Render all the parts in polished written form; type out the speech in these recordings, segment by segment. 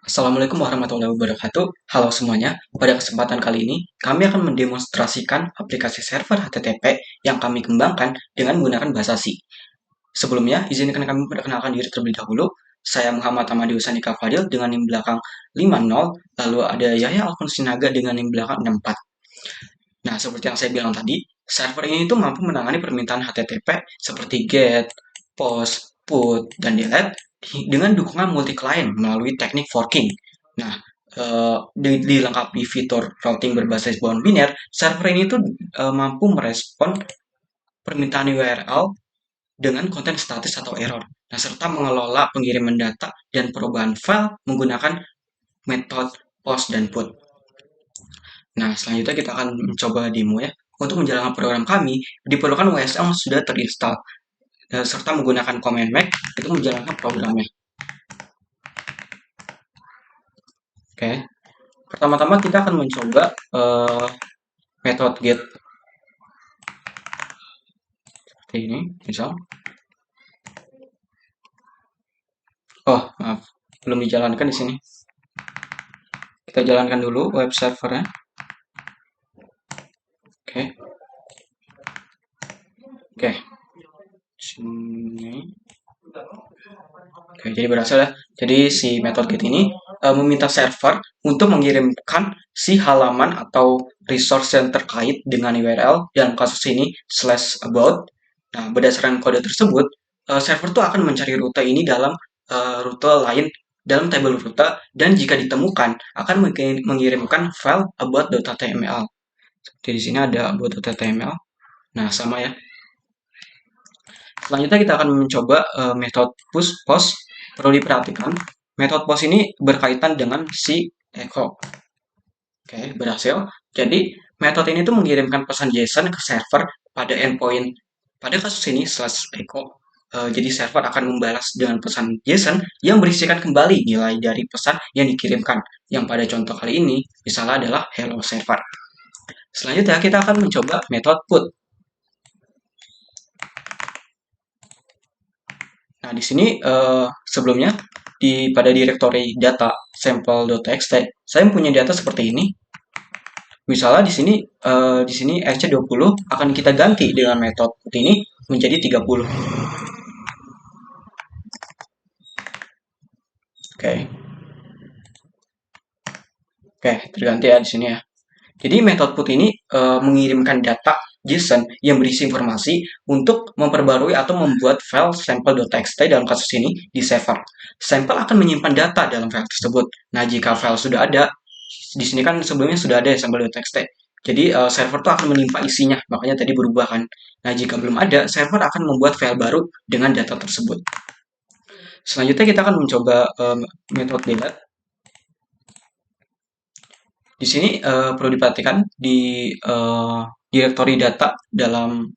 Assalamualaikum warahmatullahi wabarakatuh. Halo semuanya, pada kesempatan kali ini kami akan mendemonstrasikan aplikasi server HTTP yang kami kembangkan dengan menggunakan bahasa C. Sebelumnya, izinkan kami perkenalkan diri terlebih dahulu. Saya Muhammad Amadi Usanika Fadil dengan NIM belakang 50, lalu ada Yahya Alfon Sinaga dengan NIM belakang 64. Nah, seperti yang saya bilang tadi, server ini tuh mampu menangani permintaan HTTP seperti GET, POST, PUT, dan DELETE dengan dukungan multi-client melalui teknik forking. Nah, dilengkapi fitur routing berbasis bound biner, server ini tuh mampu merespon permintaan URL dengan konten statis atau error. Nah, serta mengelola pengiriman data dan perubahan file menggunakan metode POST dan PUT. Nah, selanjutnya kita akan mencoba demo ya. Untuk menjalankan program kami, diperlukan WSL yang sudah terinstall, serta menggunakan command Mac itu menjalankan programnya. Oke, pertama-tama kita akan mencoba metode get seperti ini, misal. Oh, maaf, belum dijalankan di sini. Kita jalankan dulu web servernya. Oke, oke, sini. Oke, jadi berhasil ya. Jadi si metode get ini meminta server untuk mengirimkan si halaman atau resource yang terkait dengan URL dalam kasus ini /about. Nah, berdasarkan kode tersebut, server tuh akan mencari rute ini dalam rute lain dalam tabel rute dan jika ditemukan akan mengirimkan file about.html. Seperti di sini ada about.html. Nah, sama ya. Selanjutnya kita akan mencoba metode push post. Perlu diperhatikan, metode post ini berkaitan dengan si echo. Oke, berhasil. Jadi, metode ini tuh mengirimkan pesan JSON ke server pada endpoint. Pada kasus ini /echo. Jadi server akan membalas dengan pesan JSON yang berisikan kembali nilai dari pesan yang dikirimkan. Yang pada contoh kali ini, misalnya adalah hello server. Selanjutnya kita akan mencoba metode put. Nah, di sini sebelumnya pada directory data sample.txt, saya mempunyai data seperti ini. Misalnya di sini RC20 akan kita ganti dengan metode put ini menjadi 30. Oke. Oke, terganti ya di sini ya. Jadi metode put ini mengirimkan data JSON yang berisi informasi untuk memperbarui atau membuat file sample.txt dalam kasus ini di server. Sampel akan menyimpan data dalam file tersebut. Nah, jika file sudah ada, di sini kan sebelumnya sudah ada ya sample.txt. Jadi server itu akan menimpa isinya, makanya tadi berubah kan. Nah, jika belum ada, server akan membuat file baru dengan data tersebut. Selanjutnya kita akan mencoba metode delete. Di sini perlu diperhatikan di directory data dalam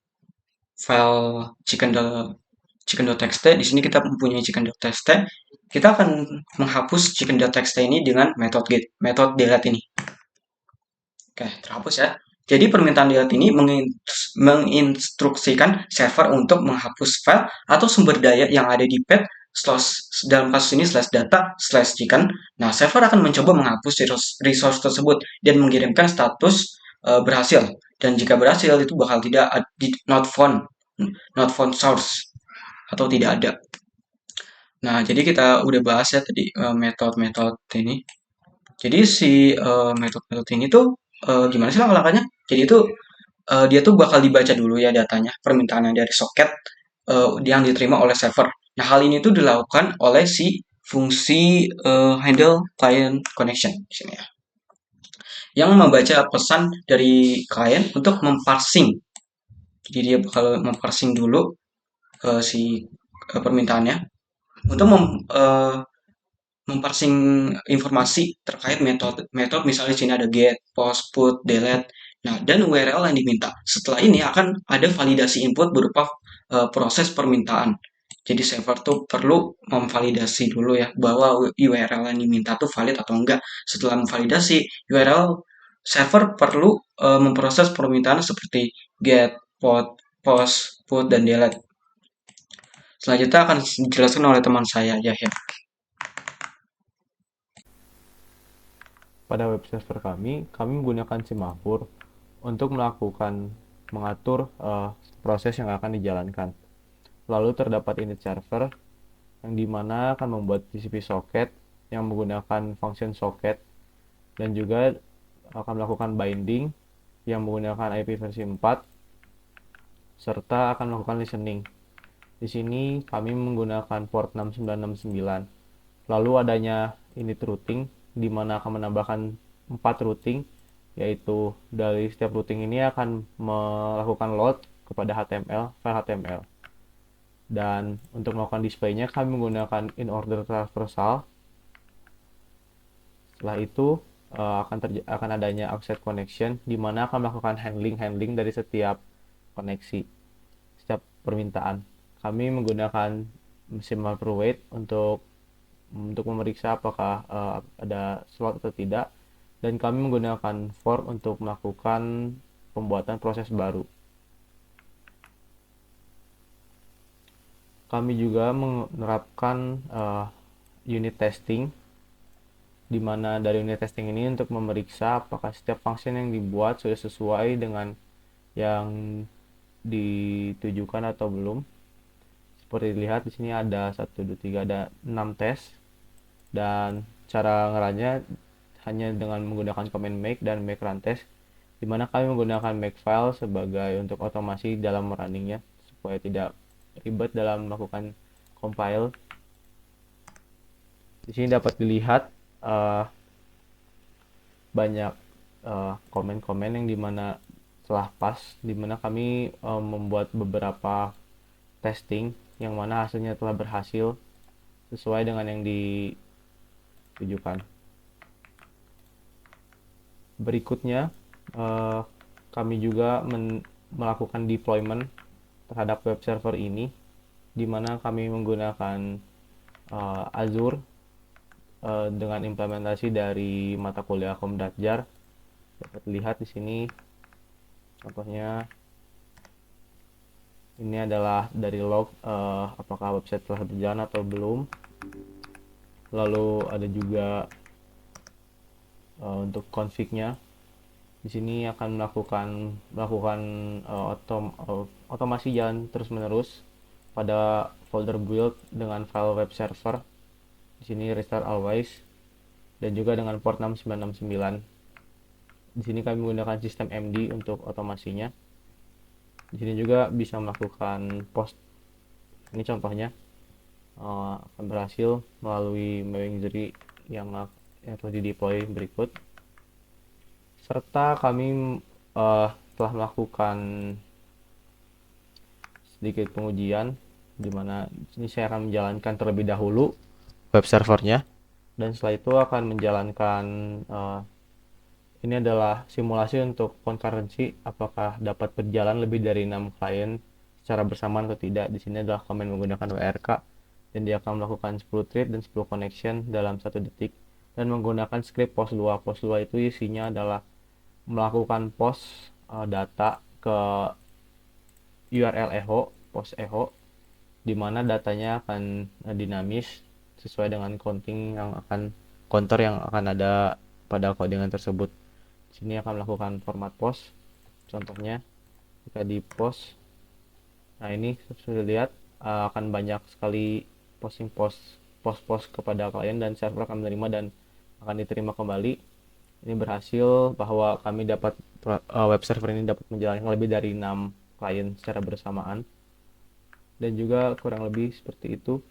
file chicken.txt. Di sini kita mempunyai chicken.txt. Kita akan menghapus chicken.txt ini dengan metode delete ini. Oke, terhapus ya. Jadi permintaan delete ini menginstruksikan server untuk menghapus file atau sumber daya yang ada di pad dalam kasus ini /data/chicken. Nah, server akan mencoba menghapus resource tersebut dan mengirimkan status berhasil. Dan jika berhasil itu bakal tidak not found source atau tidak ada. Nah, jadi kita udah bahas ya tadi metode-metode ini. Jadi si metode-metode ini tuh gimana sih langkah-langkahnya? Jadi itu dia tuh bakal dibaca dulu ya datanya, permintaannya dari soket yang diterima oleh server. Nah, hal ini tuh dilakukan oleh si fungsi handle client connection di sini ya. Yang membaca pesan dari klien untuk memparsing. Jadi dia bakal memparsing dulu si permintaannya untuk memparsing informasi terkait metode misalnya di sini ada get, post, put, delete. Nah, dan URL yang diminta. Setelah ini akan ada validasi input berupa proses permintaan. Jadi server tuh perlu memvalidasi dulu ya bahwa URL yang diminta tuh valid atau enggak. Setelah memvalidasi URL, server perlu memproses permintaan seperti get, post, put, dan delete. Selanjutnya akan dijelaskan oleh teman saya Yahya. pada web server kami menggunakan Semaphore untuk mengatur proses yang akan dijalankan. Lalu terdapat init server yang dimana akan membuat TCP socket yang menggunakan function socket, dan juga akan melakukan binding yang menggunakan IP versi 4, serta akan melakukan listening. Di sini kami menggunakan port 6969. Lalu adanya init routing di mana akan menambahkan 4 routing, yaitu dari setiap routing ini akan melakukan load kepada HTML, file HTML. Dan untuk melakukan displaynya kami menggunakan in order traversal. Setelah itu akan adanya offset connection di mana akan melakukan handling dari setiap koneksi, setiap permintaan. Kami menggunakan mesin microwave untuk memeriksa apakah ada slot atau tidak, dan kami menggunakan fork untuk melakukan pembuatan proses baru. Kami juga menerapkan unit testing, di mana dari unit testing ini untuk memeriksa apakah setiap function yang dibuat sudah sesuai dengan yang ditujukan atau belum. Seperti dilihat di sini ada 1, 2, 3, ada 6 tes, dan cara ngerunnya hanya dengan menggunakan command make dan make run test, di mana kami menggunakan makefile sebagai untuk otomasi dalam runningnya supaya tidak ribet dalam melakukan compile. Di sini dapat dilihat banyak komen-komen yang dimana telah pas, dimana kami membuat beberapa testing yang mana hasilnya telah berhasil sesuai dengan yang ditujukan. Berikutnya kami juga melakukan deployment terhadap web server ini, di mana kami menggunakan Azure dengan implementasi dari mata kuliah Komdatjar. Dapat dilihat di sini contohnya. Ini adalah dari log apakah website telah berjalan atau belum. Lalu ada juga untuk config-nya. Di sini akan melakukan otomasi jalan terus-menerus pada folder build dengan file web server. Di sini restart always, dan juga dengan port 6969. Di sini kami menggunakan sistem MD untuk otomasinya. Di sini juga bisa melakukan post. Ini contohnya akan berhasil melalui mailing tree yang telah di deploy berikut. Serta kami telah melakukan sedikit pengujian, di mana ini saya akan menjalankan terlebih dahulu web servernya, dan setelah itu akan menjalankan ini adalah simulasi untuk concurrency, apakah dapat berjalan lebih dari 6 klien secara bersamaan atau tidak. Di sini adalah command menggunakan WRK, dan dia akan melakukan 10 thread dan 10 connection dalam 1 detik, dan menggunakan script post2. Post2 itu isinya adalah melakukan post data ke URL echo, post echo, di mana datanya akan dinamis sesuai dengan counter yang akan ada pada codingan tersebut. Di sini akan melakukan format post. Contohnya jika di post, nah ini sudah lihat akan banyak sekali post kepada klien, dan server akan menerima dan akan diterima kembali. Ini berhasil bahwa kami dapat web server ini dapat menjalankan lebih dari 6 klien secara bersamaan, dan juga kurang lebih seperti itu